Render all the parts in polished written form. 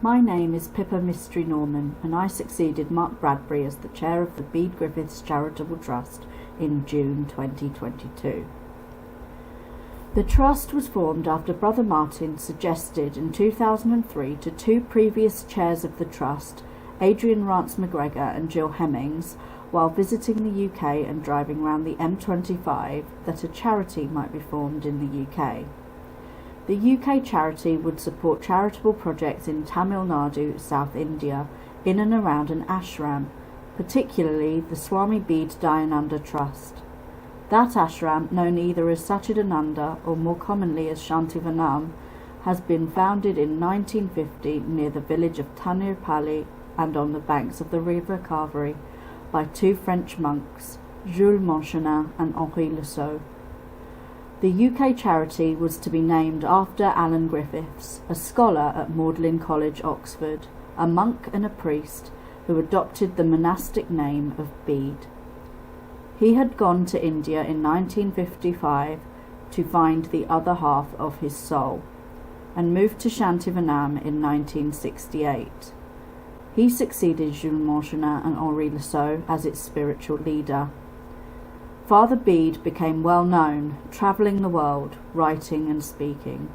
My name is Pippa Mystery Norman, and I succeeded Mark Bradbury as the chair of the Bede Griffiths Charitable Trust in June 2022. The trust was formed after Brother Martin suggested in 2003 to two previous chairs of the trust, Adrian Rance McGregor and Jill Hemmings, while visiting the UK and driving around the M25, that a charity might be formed in the UK. The UK charity would support charitable projects in Tamil Nadu, South India, in and around an ashram, particularly the Swami Bede Dayananda Trust. That ashram, known either as Satchidananda or more commonly as Shantivanam, has been founded in 1950 near the village of Tanirpali and on the banks of the River Kaveri by two French monks, Jules Monchenin and Henri Lesseau. The UK charity was to be named after Alan Griffiths, a scholar at Magdalen College, Oxford, a monk and a priest who adopted the monastic name of Bede. He had gone to India in 1955 to find the other half of his soul, and moved to Shantivanam in 1968. He succeeded Jules Monchenin and Henri Lesseau as its spiritual leader. Father Bede became well known, travelling the world, writing and speaking.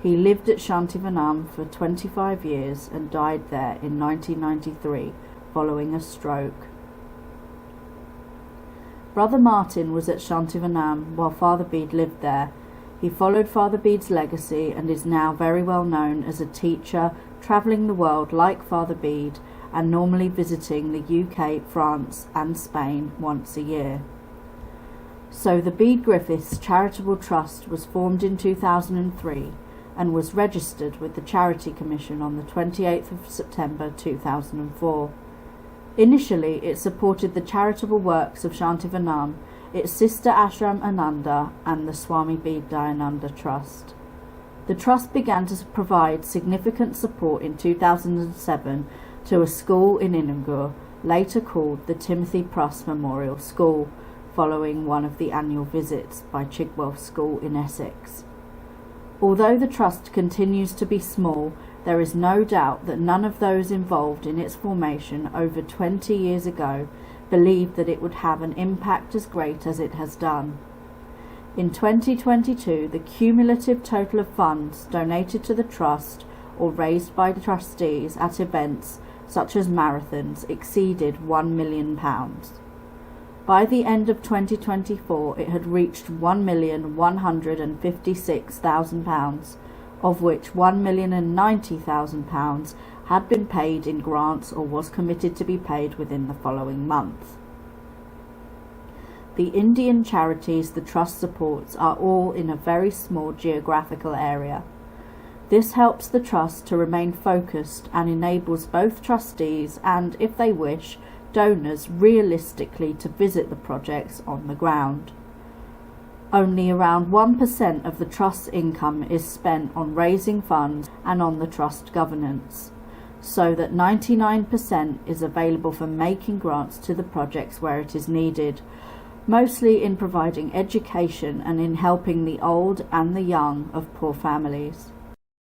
He lived at Shantivanam for 25 years and died there in 1993 following a stroke. Brother Martin was at Shantivanam while Father Bede lived there. He followed Father Bede's legacy and is now very well known as a teacher, travelling the world like Father Bede and normally visiting the UK, France and Spain once a year. So the Bede Griffiths Charitable Trust was formed in 2003 and was registered with the Charity Commission on the 28th of September 2004. Initially, it supported the charitable works of Shantivanam, its sister ashram Ananda, and the Swami Bede Dayananda Trust. The trust began to provide significant support in 2007 to a school in Inningur, later called the Timothy Pruss Memorial School, following one of the annual visits by Chigwell School in Essex. Although the trust continues to be small, there is no doubt that none of those involved in its formation over 20 years ago believed that it would have an impact as great as it has done. In 2022, the cumulative total of funds donated to the trust or raised by the trustees at events such as marathons exceeded £1 million. By the end of 2024, it had reached £1,156,000, of which £1,090,000 had been paid in grants or was committed to be paid within the following month. The Indian charities the Trust supports are all in a very small geographical area. This helps the Trust to remain focused and enables both trustees and, if they wish, donors realistically to visit the projects on the ground. Only around 1% of the Trust's income is spent on raising funds and on the Trust governance, so that 99% is available for making grants to the projects where it is needed, mostly in providing education and in helping the old and the young of poor families.